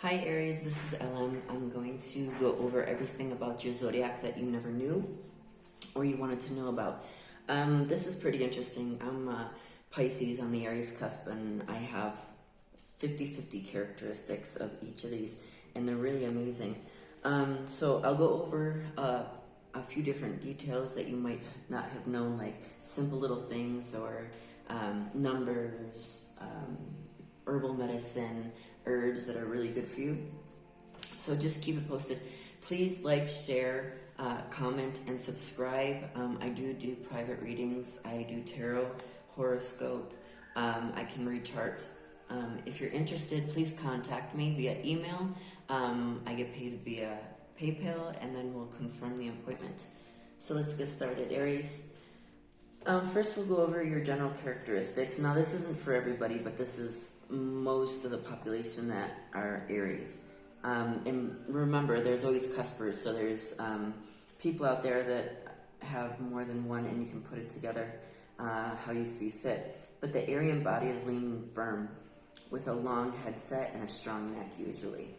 Hi Aries, this is LM. I'm going to go over everything about your zodiac that you never knew or you wanted to know about. This is pretty interesting. I'm Pisces on the Aries cusp, and I have 50-50 characteristics of each of these, and they're really amazing. So I'll go over a few different details that you might not have known, like simple little things or numbers, herbal medicine, herbs that are really good for you. So just keep it posted. Please like, share, comment, and subscribe. I do private readings. I do tarot, horoscope. I can read charts. If you're interested, please contact me via email. I get paid via PayPal, and then we'll confirm the appointment. So let's get started, Aries. First, we'll go over your general characteristics. Now, this isn't for everybody, but this is most of the population that are Aries. And remember, there's always cuspers, so there's people out there that have more than one, and you can put it together how you see fit. But the Aryan body is lean and firm, with a long headset and a strong neck, usually.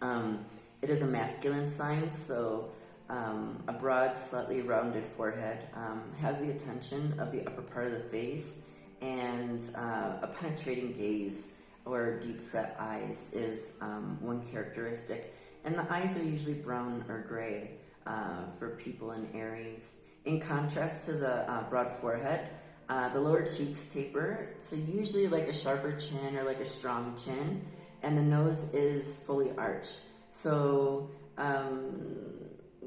It is a masculine sign, so a broad, slightly rounded forehead has the attention of the upper part of the face, and a penetrating gaze or deep-set eyes is one characteristic. And the eyes are usually brown or gray for people in Aries. In contrast to the broad forehead, the lower cheeks taper, so usually like a sharper chin or like a strong chin, and the nose is fully arched. So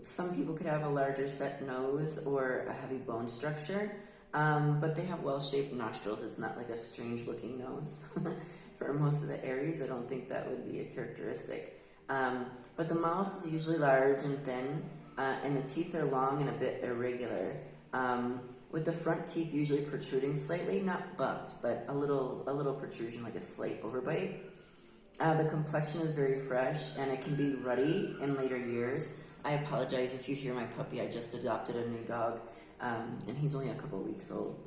some people could have a larger set nose or a heavy bone structure, but they have well-shaped nostrils. It's not like a strange-looking nose. For most of the Aries, I don't think that would be a characteristic. But the mouth is usually large and thin, and the teeth are long and a bit irregular, with the front teeth usually protruding slightly, not bucked, but a little protrusion, like a slight overbite. The complexion is very fresh, and it can be ruddy in later years. I apologize if you hear my puppy. I just adopted a new dog, and he's only a couple weeks old,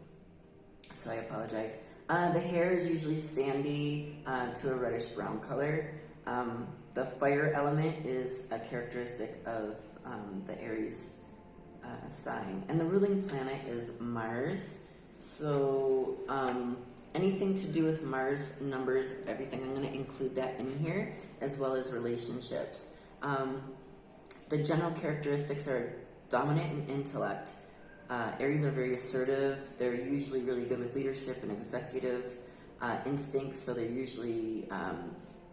so I apologize. The hair is usually sandy to a reddish brown color. The fire element is a characteristic of the Aries sign, and the ruling planet is Mars. So anything to do with Mars, numbers, everything, I'm going to include that in here, as well as relationships. The general characteristics are dominant in intellect. Aries are very assertive. They're usually really good with leadership and executive instincts, so they're usually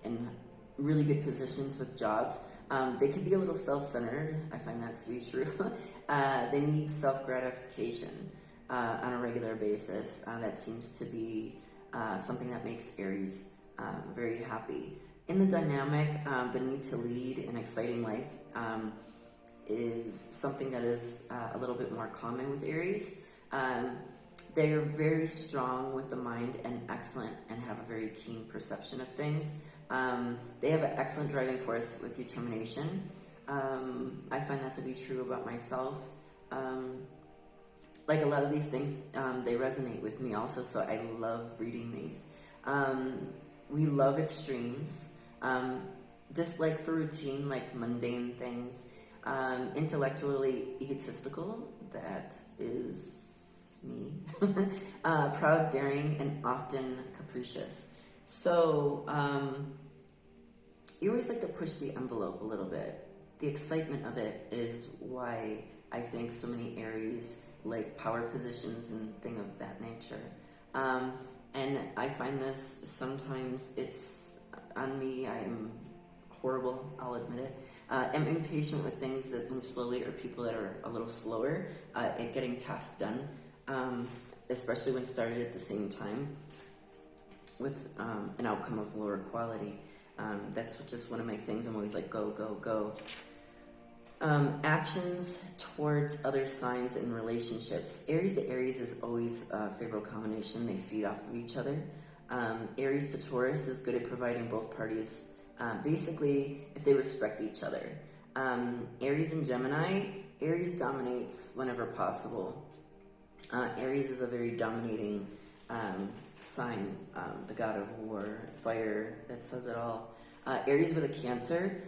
in really good positions with jobs. They can be a little self-centered. I find that to be true. They need self-gratification on a regular basis. That seems to be something that makes Aries very happy. In the dynamic, the need to lead an exciting life is something that is a little bit more common with Aries. They are very strong with the mind and excellent and have a very keen perception of things. They have an excellent driving force with determination. I find that to be true about myself. Like a lot of these things, they resonate with me also, so I love reading these. We love extremes, dislike for routine, like mundane things, intellectually egotistical, that is me, proud, daring, and often capricious. So you always like to push the envelope a little bit. The excitement of it is why I think so many Aries like power positions and things of that nature. And I find this sometimes it's on me. I'm horrible, I'll admit it. I'm impatient with things that move slowly or people that are a little slower at getting tasks done, especially when started at the same time with an outcome of lower quality. That's just one of my things. I'm always like, go, go, go. Actions towards other signs and relationships. Aries to Aries is always a favorable combination. They feed off of each other. Aries to Taurus is good at providing both parties, basically, if they respect each other. Aries and Gemini, Aries dominates whenever possible. Aries is a very dominating sign, the god of war, fire, that says it all. Aries with a Cancer.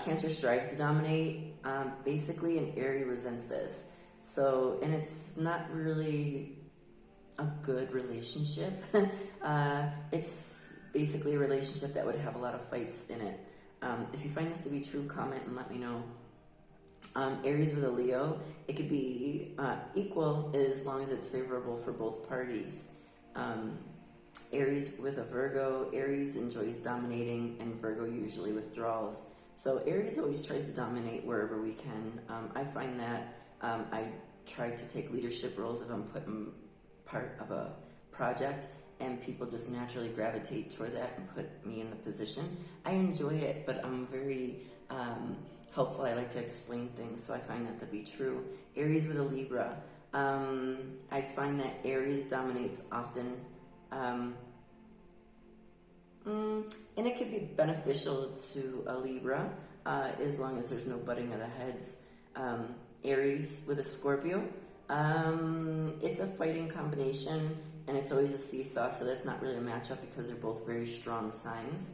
Cancer strives to dominate, basically, and Aries resents this. So, and it's not really a good relationship. It's basically a relationship that would have a lot of fights in it. If you find this to be true, comment and let me know. Aries with a Leo, it could be equal as long as it's favorable for both parties. Aries with a Virgo, Aries enjoys dominating and Virgo usually withdraws. So Aries always tries to dominate wherever we can. I find that I try to take leadership roles if I'm put in part of a project, and people just naturally gravitate towards that and put me in the position. I enjoy it, but I'm very helpful. I like to explain things, so I find that to be true. Aries with a Libra. I find that Aries dominates often. And it can be beneficial to a Libra as long as there's no butting of the heads. Aries with a Scorpio. It's a fighting combination, and it's always a seesaw, so that's not really a matchup because they're both very strong signs.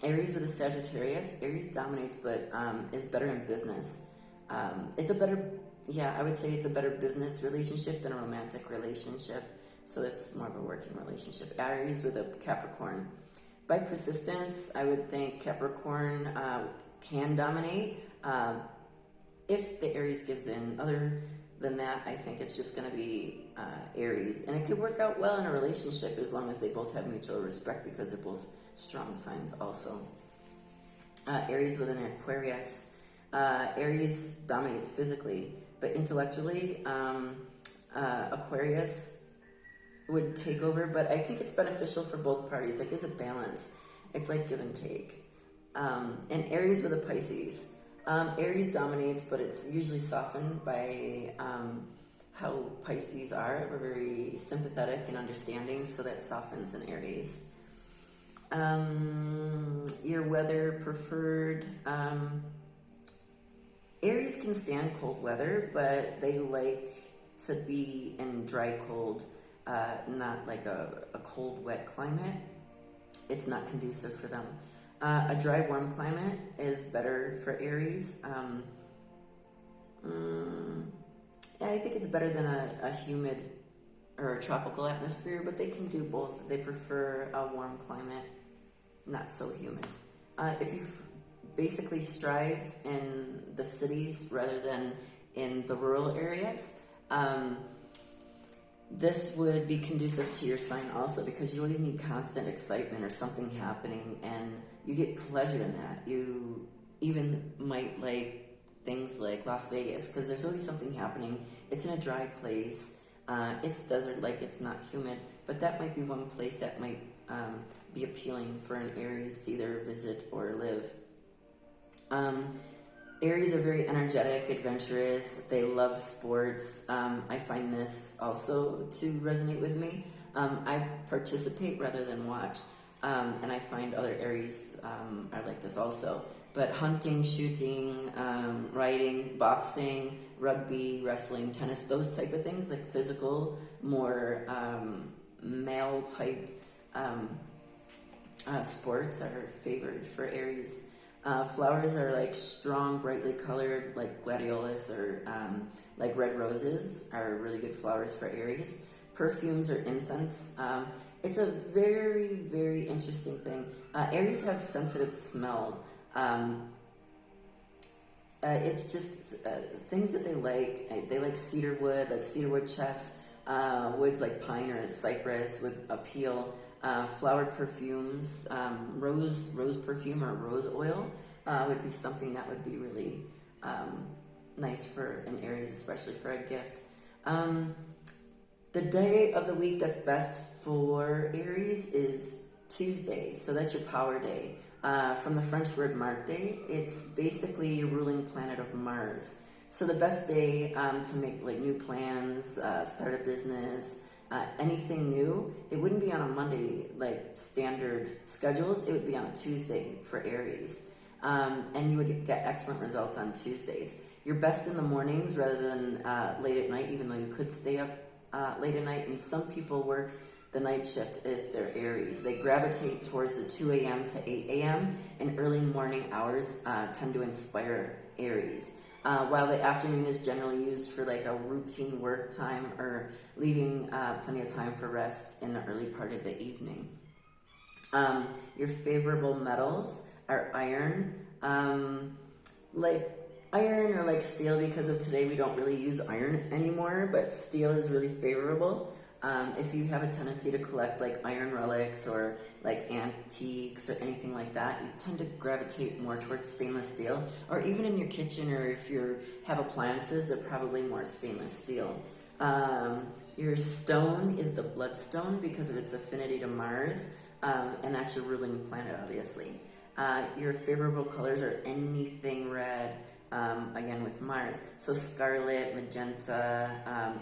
Aries with a Sagittarius. Aries dominates, but is better in business. It's a better, I would say it's a better business relationship than a romantic relationship. So that's more of a working relationship. Aries with a Capricorn. By persistence, I would think Capricorn can dominate if the Aries gives in. Other than that, I think it's just going to be Aries. And it could work out well in a relationship as long as they both have mutual respect because they're both strong signs also. Aries with an Aquarius. Aries dominates physically, but intellectually, Aquarius would take over, but I think it's beneficial for both parties. Like, it's a balance. It's like give and take. And Aries with a Pisces. Aries dominates, but it's usually softened by how Pisces are. We're very sympathetic and understanding, so that softens an Aries. Your weather preferred. Aries can stand cold weather, but they like to be in dry cold, not like a cold, wet climate. It's not conducive for them. A dry, warm climate is better for Aries. I think it's better than a humid or a tropical atmosphere, but they can do both. They prefer a warm climate, not so humid. If you basically strive in the cities rather than in the rural areas, this would be conducive to your sign also, because you always need constant excitement or something happening, and you get pleasure in that. You even might like things like Las Vegas because there's always something happening. It's in a dry place. It's desert-like. It's not humid, but that might be one place that might be appealing for an Aries to either visit or live. Aries are very energetic, adventurous. They love sports. I find this also to resonate with me. I participate rather than watch. And I find other Aries are like this also. But hunting, shooting, riding, boxing, rugby, wrestling, tennis, those type of things, like physical, more male type sports are favored for Aries. Flowers are like strong, brightly colored, like gladiolus or like red roses are really good flowers for Aries. Perfumes or incense. It's a very, very interesting thing. Aries have sensitive smell. It's just things that they like. They like cedar wood, like cedar wood chest. Woods like pine or cypress would appeal. Flowered perfumes, rose perfume or rose oil would be something that would be really nice for an Aries, especially for a gift. The day of the week that's best for Aries is Tuesday, so that's your power day. From the French word Marte, it's basically your ruling planet of Mars. So the best day to make like new plans, start a business, anything new, it wouldn't be on a Monday like standard schedules. It would be on a Tuesday for Aries, and you would get excellent results on Tuesdays. You're best in the mornings rather than late at night, even though you could stay up late at night. And some people work the night shift if they're Aries. They gravitate towards the 2 a.m. to 8 a.m. and early morning hours tend to inspire Aries. While the afternoon is generally used for like a routine work time or leaving plenty of time for rest in the early part of the evening. Your favorable metals are iron, like iron or like steel. Because of today we don't really use iron anymore, but steel is really favorable. If you have a tendency to collect like iron relics or like antiques or anything like that, you tend to gravitate more towards stainless steel. Or even in your kitchen, or if you have appliances, they're probably more stainless steel. Your stone is the bloodstone because of its affinity to Mars, and that's your ruling planet, obviously. Your favorable colors are anything red, again with Mars. So scarlet, magenta,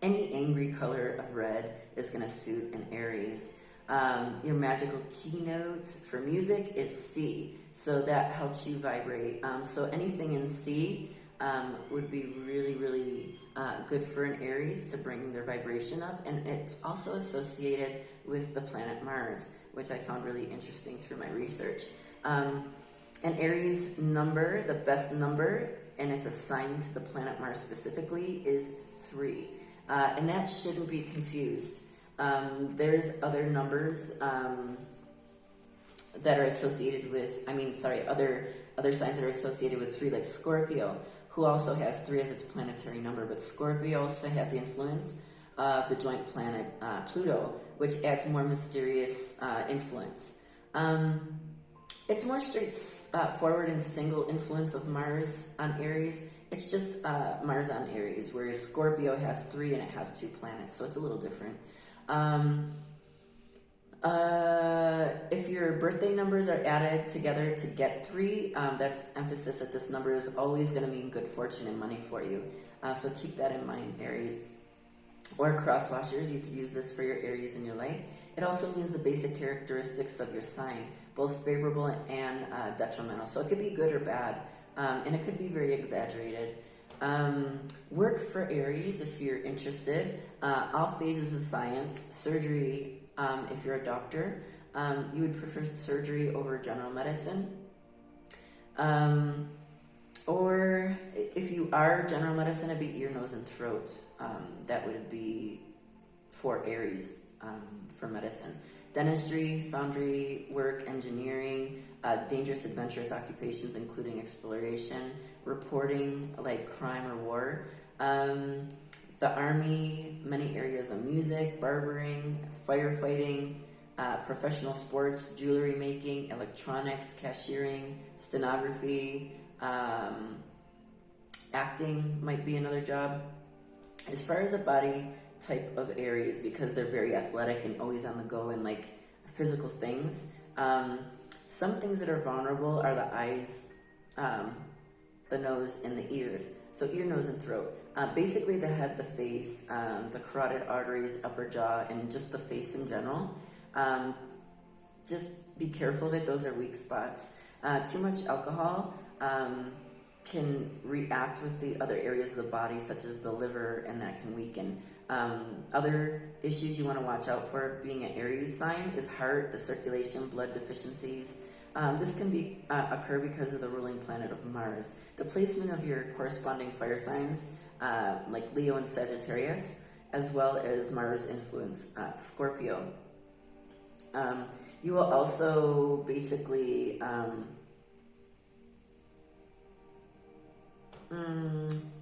any angry color of red is going to suit an Aries. Your magical keynote for music is C, so that helps you vibrate. So anything in C would be really, really good for an Aries to bring their vibration up. And it's also associated with the planet Mars, which I found really interesting through my research. An Aries number, the best number, and it's assigned to the planet Mars specifically, is 3. And that shouldn't be confused. There's other numbers that are associated with, other signs that are associated with 3, like Scorpio, who also has 3 as its planetary number. But Scorpio also has the influence of the joint planet Pluto, which adds more mysterious influence. It's more straightforward and single influence of Mars on Aries. It's just Mars on Aries, whereas Scorpio has 3 and it has 2 planets, so it's a little different. If your birthday numbers are added together to get 3, that's emphasis that this number is always going to mean good fortune and money for you. So keep that in mind, Aries. Or crosswashers, you could use this for your Aries in your life. It also means the basic characteristics of your sign, both favorable and detrimental. So it could be good or bad, and it could be very exaggerated. Work for Aries, if you're interested. All phases of science. Surgery, if you're a doctor, you would prefer surgery over general medicine. Or if you are general medicine, it'd be ear, nose, and throat. That would be for Aries for medicine. Dentistry, foundry work, engineering, dangerous, adventurous occupations, including exploration, reporting, like crime or war. The army, many areas of music, barbering, firefighting, professional sports, jewelry making, electronics, cashiering, stenography, acting might be another job. As far as a body type of Aries, because they're very athletic and always on the go and like physical things, some things that are vulnerable are the eyes, the nose, and the ears. So ear, nose, and throat. Basically the head, the face, the carotid arteries, upper jaw, and just the face in general. Just be careful of it. Those are weak spots. Too much alcohol can react with the other areas of the body, such as the liver, and that can weaken. Other issues you want to watch out for being an Aries sign is heart, the circulation, blood deficiencies. This can occur because of the ruling planet of Mars. The placement of your corresponding fire signs, like Leo and Sagittarius, as well as Mars influence Scorpio. You will also basically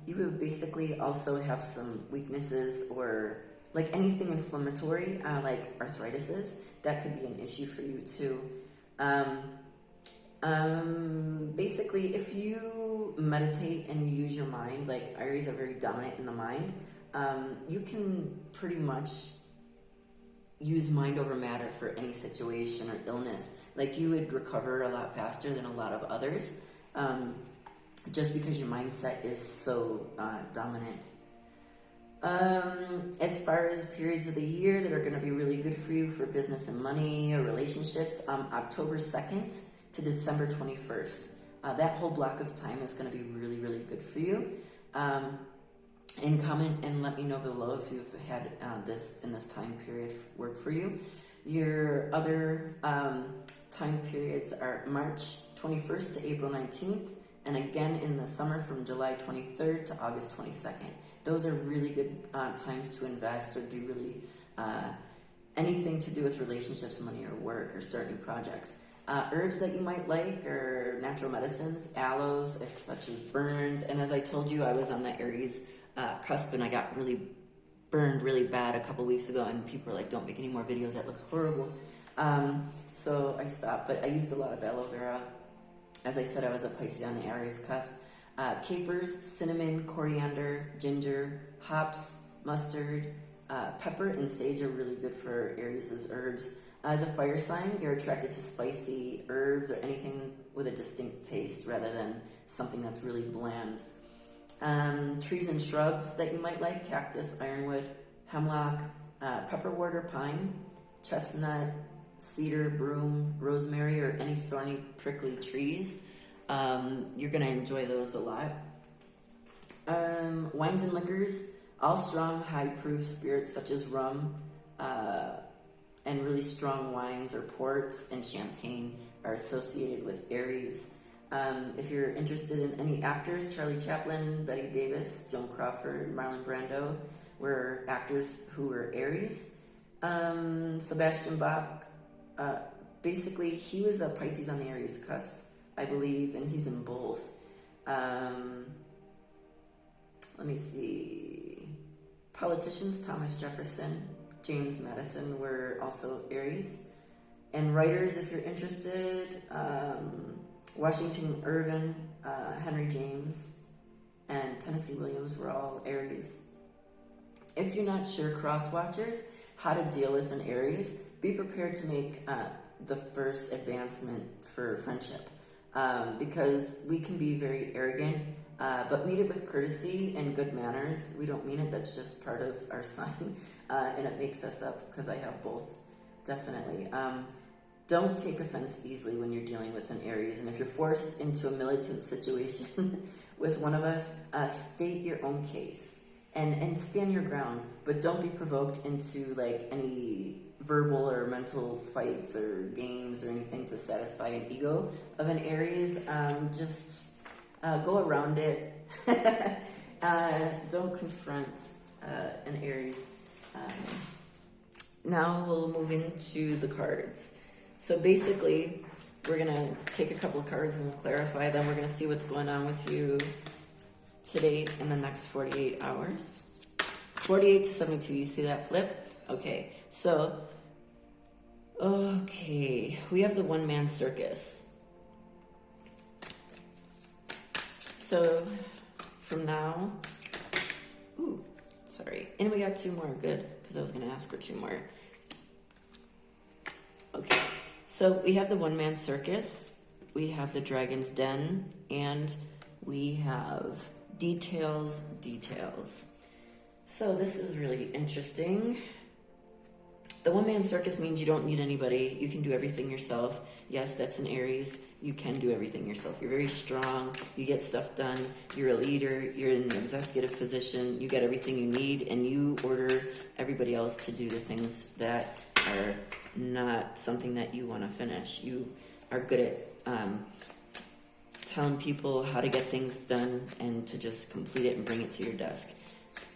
you would basically also have some weaknesses, or like anything inflammatory, like arthritis, that could be an issue for you too. Basically, if you meditate and you use your mind, like Aries are very dominant in the mind, you can pretty much use mind over matter for any situation or illness. Like you would recover a lot faster than a lot of others, just because your mindset is so dominant. As far as periods of the year that are going to be really good for you for business and money or relationships, October 2nd to December 21st. That whole block of time is going to be really, really good for you. And comment and let me know below if you've had this in this time period work for you. Your other time periods are March 21st to April 19th, and again in the summer from July 23rd to August 22nd. Those are really good times to invest or do really anything to do with relationships, money, or work, or start new projects. Herbs that you might like are natural medicines, aloes, such as burns, and as I told you, I was on the Aries cusp and I got really burned really bad a couple weeks ago, and people were like, don't make any more videos, that looks horrible. So I stopped, but I used a lot of aloe vera. As I said, I was a Pisces on the Aries cusp. Capers, cinnamon, coriander, ginger, hops, mustard, pepper, and sage are really good for Aries' herbs. As a fire sign, you're attracted to spicy herbs or anything with a distinct taste rather than something that's really bland. Trees and shrubs that you might like: cactus, ironwood, hemlock, pepperwort or pine, chestnut, cedar, broom, rosemary, or any thorny, prickly trees. You're going to enjoy those a lot. Wines and liquors, all strong, high-proof spirits such as rum, and really strong wines or ports and champagne are associated with Aries. If you're interested in any actors, Charlie Chaplin, Betty Davis, Joan Crawford, Marlon Brando were actors who were Aries. Sebastian Bach, basically he was a Pisces on the Aries cusp, I believe, and he's in both. Let me see. Politicians, Thomas Jefferson, James Madison were also Aries. And writers, if you're interested, Washington Irving, Henry James, and Tennessee Williams were all Aries. If you're not sure, cross-watchers, how to deal with an Aries, be prepared to make the first advancement for friendship. Because we can be very arrogant, but meet it with courtesy and good manners. We don't mean it, that's just part of our sign, and it makes us up because I have both, definitely. Don't take offense easily when you're dealing with an Aries, and if you're forced into a militant situation with one of us, state your own case and stand your ground, but don't be provoked into like any verbal or mental fights or games or anything to satisfy an ego of an Aries. Just go around it. Don't confront an Aries. Now we'll move into the cards. So basically, we're going to take a couple of cards and we'll clarify them. We're going to see what's going on with you today in the next 48 hours. 48 to 72, you see that flip? Okay, so, we have the one-man circus. So, from now, and we got two more, good, because I was going to ask for two more. Okay, so we have the one-man circus, we have the dragon's den, and we have details. So this is really interesting. The one-man circus means you don't need anybody. You can do everything yourself. Yes, that's an Aries. You can do everything yourself. You're very strong. You get stuff done. You're a leader. You're in an executive position. You get everything you need, and you order everybody else to do the things that are not something that you want to finish. You are good at telling people how to get things done and to just complete it and bring it to your desk.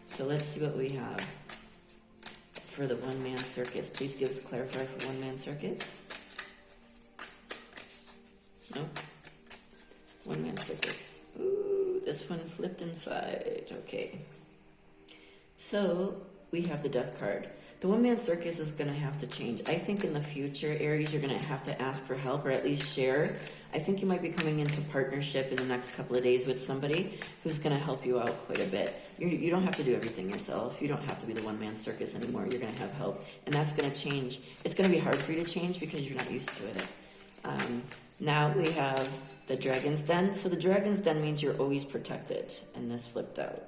So let's see what we have for the one-man circus. Please give us clarify for one-man circus. Nope. One-man circus. Ooh, this one flipped inside. Okay. So we have the death card. The one-man circus is going to have to change. I think in the future, Aries, you're going to have to ask for help or at least share. I think you might be coming into partnership in the next couple of days with somebody who's going to help you out quite a bit. You don't have to do everything yourself. You don't have to be the one-man circus anymore. You're going to have help, and that's going to change. It's going to be hard for you to change because you're not used to it. Now we have the dragon's den. So the dragon's den means you're always protected, and this flipped out.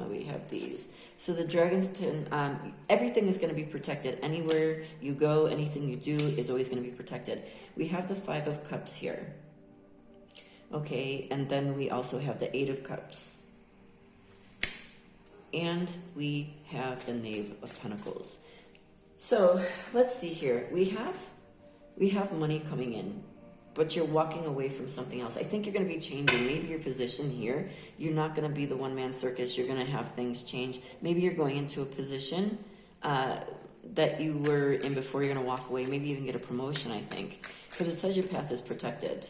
We have these. So the dragon's den, everything is going to be protected. Anywhere you go, anything you do is always going to be protected. We have the 5 of Cups here. Okay, and then we also have the 8 of Cups. and we have the Knave of Pentacles. So let's see here. We have money coming in, but you're walking away from something else. I think you're going to be changing. Maybe your position here, you're not going to be the one-man circus. You're going to have things change. Maybe you're going into a position that you were in before. You're going to walk away, maybe even get a promotion, I think. Because it says your path is protected,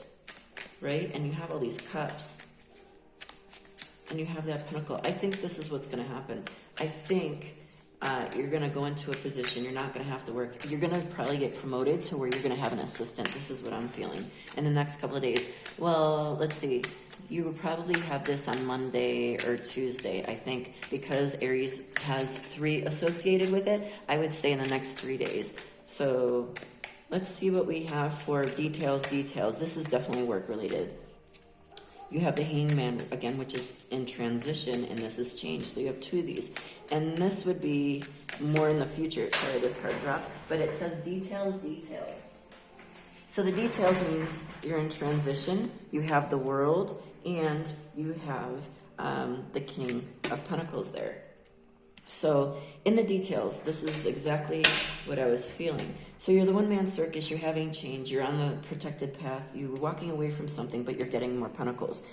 right? And you have all these cups. And you have that pentacle. I think this is what's going to happen. I think you're going to go into a position. You're not going to have to work. You're going to probably get promoted to where you're going to have an assistant. This is what I'm feeling in the next couple of days. Well, let's see. You would probably have this on Monday or Tuesday, I think, because Aries has 3 associated with it. I would say in the next 3 days. So let's see what we have for details. This is definitely work related. You have the Hangman again, which is in transition, and this is change. So you have 2 of these. And this would be more in the future. Sorry, this card dropped. But it says details. So the details means you're in transition. You have the World, and you have the King of Pentacles there. So in the details, this is exactly what I was feeling. So you're the one-man circus, you're having change, you're on the protected path, you're walking away from something, but you're getting more pentacles.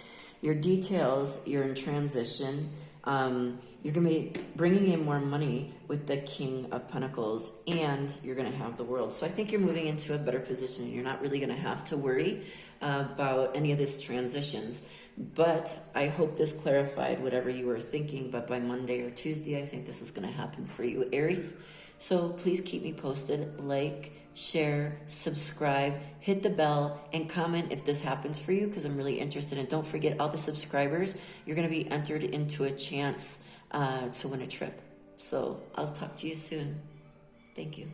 Your details, you're in transition, you're going to be bringing in more money with the King of Pentacles, and you're going to have the World. So I think you're moving into a better position. You're not really going to have to worry about any of these transitions. But I hope this clarified whatever you were thinking. But by Monday or Tuesday, I think this is going to happen for you, Aries. So please keep me posted. Like, share, subscribe, hit the bell, and comment if this happens for you, because I'm really interested. And don't forget, all the subscribers, you're going to be entered into a chance to win a trip. So I'll talk to you soon. Thank you.